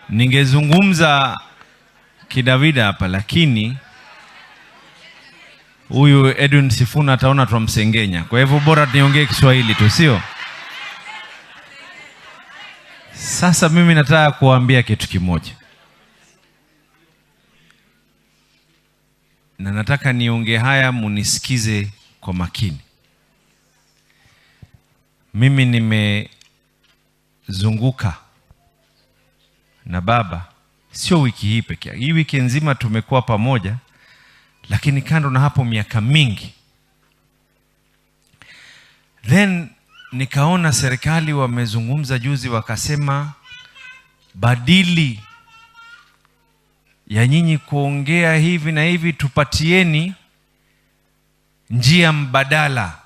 Ningezungumza kidawida hapa, lakini huyu Edwin Sifuna ataona tunamsengenya. Kwa hivyo bora niongee Kiswahili tu, sio? Sasa mimi nataka kuambia kitu kimoja. Na nataka niongee haya munisikize kwa makini. Mimi nimezunguka na baba, sio wiki hii pekee. Hii wiki nzima tumekuwa pamoja, lakini kando na hapo miaka mingi. Then nikaona serikali wamezungumza juzi, wakasema badili ya nyinyi kuongea hivi na hivi, tupatieni njia mbadala.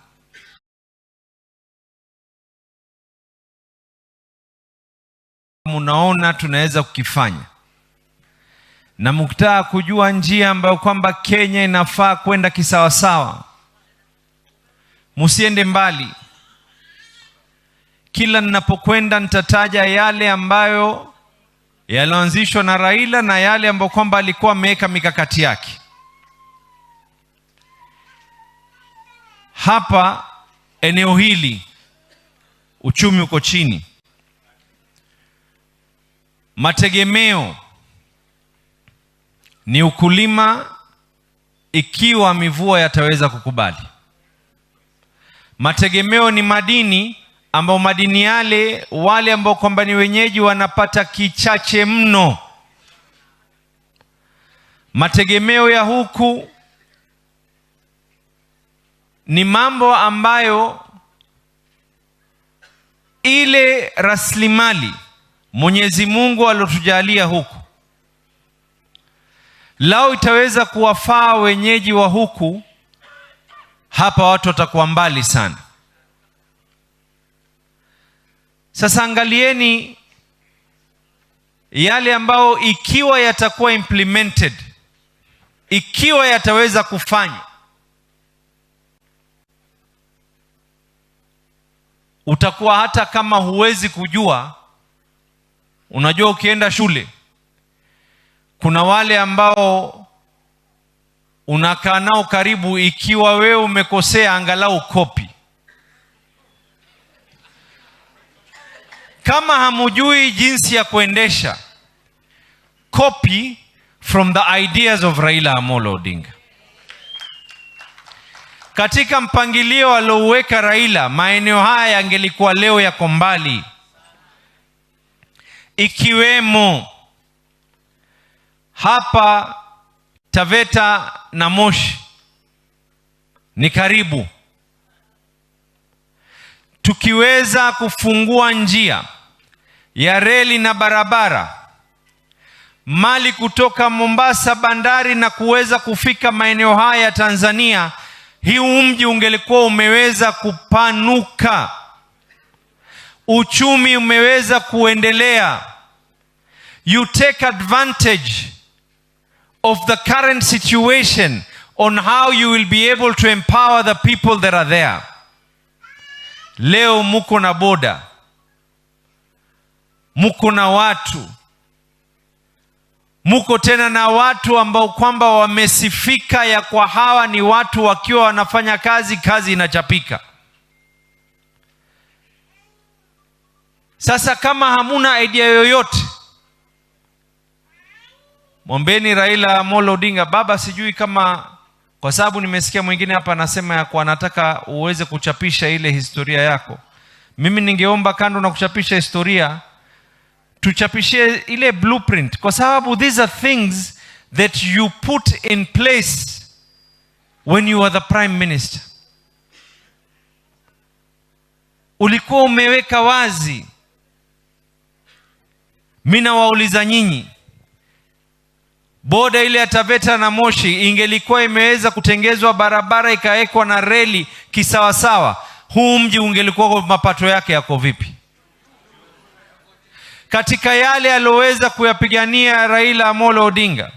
Munaona tunaweza kukifanya, na mkitaka kujua njia ambayo kwamba Kenya inafaa kwenda kisawasawa, musiende mbali. Kila ninapokwenda nitataja yale ambayo yalianzishwa na Raila na yale ambayo kwamba alikuwa ameweka mikakati yake. Hapa eneo hili uchumi uko chini. Mategemeo ni ukulima ikiwa mivua yataweza kukubali. Mategemeo ni madini, ambao madini yale wale ambao kwamba ni wenyeji wanapata kichache mno. Mategemeo ya huku ni mambo ambayo ile rasilimali Mwenyezi Mungu alotujalia huku, lao itaweza kuwafaa wenyeji wa huku, hapa watu watakuwa mbali sana. Sasa angalieni yale ambao ikiwa yatakuwa implemented, ikiwa yataweza kufanya, utakuwa hata kama huwezi kujua. Unajua, ukienda shule kuna wale ambao unakaa nao karibu, ikiwa wewe umekosea angalau kopi. Kama hamujui jinsi ya kuendesha, copy from the ideas of Raila Amolo Odinga. Katika mpangilio aliouweka Raila, maeneo haya yangelikuwa leo yako mbali, ikiwemo hapa Taveta na Moshi ni karibu. Tukiweza kufungua njia ya reli na barabara, mali kutoka Mombasa bandari na kuweza kufika maeneo haya ya Tanzania, hii mji ungelikuwa umeweza kupanuka, uchumi umeweza kuendelea. You take advantage of the current situation on how you will be able to empower the people that are there. Leo muko na boda, muko na watu, muko tena na watu ambao kwamba wamesifika ya kwa hawa ni watu wakiwa wanafanya kazi inachapika. Sasa kama hamuna idea yoyote, mwombeni Raila Amolo Odinga. Baba, sijui kama, kwa sababu nimesikia mwingine hapa anasema ya kwa anataka uweze kuchapisha ile historia yako. Mimi ningeomba kando na kuchapisha historia, tuchapishie ile blueprint, kwa sababu these are things that you put in place when you are the prime minister. Ulikuwa umeweka wazi. Mimi nawauliza nyinyi, boda ile ya Taveta na Moshi ingelikuwa imeweza kutengezwa barabara ikawekwa na reli kisawasawa, huu mji ungelikuwa mapato yake yako vipi? Katika yale aloweza kuyapigania Raila Amolo Odinga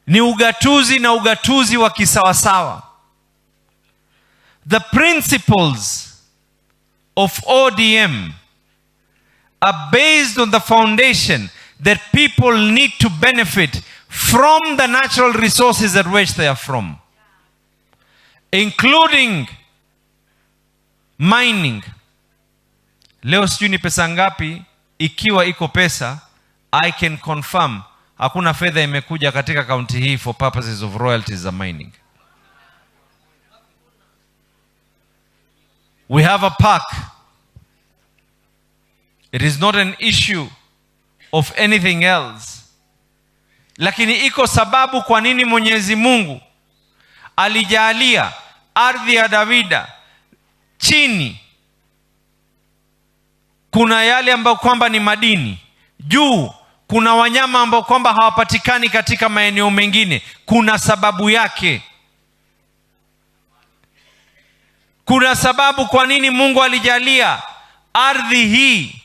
ni ugatuzi, na ugatuzi wa kisawasawa. The principles of ODM are based on the foundation that people need to benefit from the natural resources at which they are from, including mining. Leo sijui ni pesa ngapi, ikiwa iko pesa, I can confirm hakuna fedha imekuja katika kaunti hii for purposes of royalties za mining. We have a park. It is not an issue of anything else. Lakini iko sababu kwa nini Mwenyezi Mungu alijalia ardhi ya Davida chini kuna yale ambayo kwamba ni madini, juu kuna wanyama ambao kwamba hawapatikani katika maeneo mengine. Kuna sababu yake. Kuna sababu kwa nini Mungu alijalia ardhi hii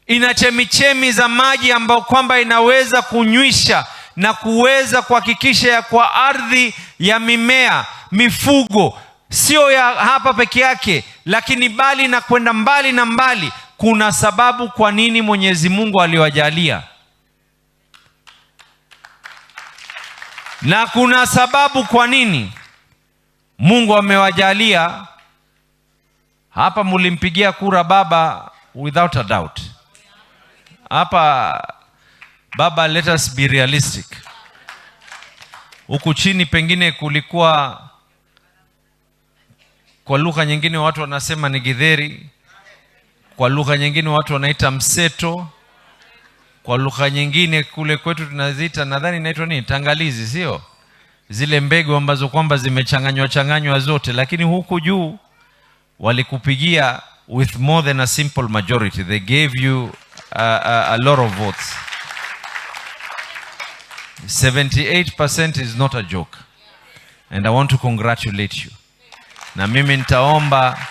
ina chemichemi za maji ambao kwamba inaweza kunywisha na kuweza kuhakikisha ya kwa ardhi ya mimea, mifugo, sio ya hapa peke yake, lakini bali na kwenda mbali na mbali. Kuna sababu kwa nini Mwenyezi Mungu aliwajalia, na kuna sababu kwa nini Mungu amewajalia. Hapa mulimpigia kura baba without a doubt. Hapa baba, let us be realistic. Huku chini pengine kulikuwa, kwa lugha nyingine watu wanasema ni githeri, kwa lugha nyingine watu wanaita mseto, kwa lugha nyingine kule kwetu tunaziita, nadhani inaitwa nini, tangalizi, sio? Zile mbegu ambazo kwamba zimechanganywa zote. Lakini huku juu walikupigia with more than a simple majority. They gave you a lot of votes. 78% is not a joke, and I want to congratulate you. Na mimi nitaomba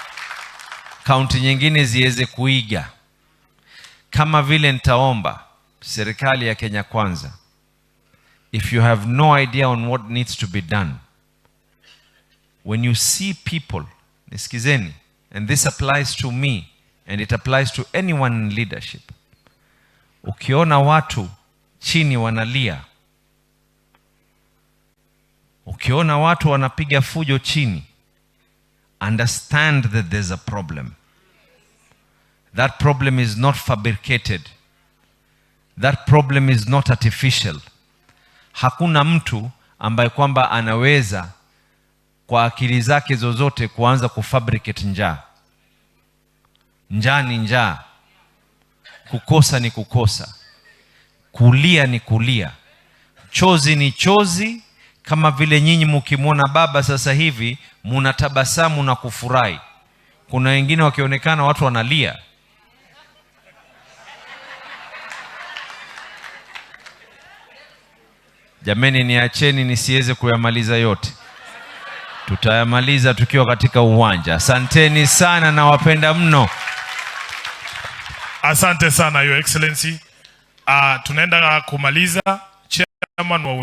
kaunti nyingine ziweze kuiga, kama vile nitaomba serikali ya Kenya Kwanza, if you have no idea on what needs to be done, when you see people, nisikizeni, and this applies to me and it applies to anyone in leadership. Ukiona watu chini wanalia, ukiona watu wanapiga fujo chini, understand that there's a problem. That problem is not fabricated. That problem is not artificial. Hakuna mtu ambaye kwamba anaweza kwa akili zake zozote kuanza kufabricate njaa. Njaa ni njaa. Kukosa ni kukosa. Kulia ni kulia. Chozi ni chozi. Kama vile nyinyi mkimwona baba sasa hivi mnatabasamu na kufurahi. Kuna wengine wakionekana watu wanalia. Jameni, niacheni nisiweze kuyamaliza yote. Tutayamaliza tukiwa katika uwanja. Asanteni sana na wapenda mno. Asante sana Your Excellency. Tunaenda kumaliza. Chairman wa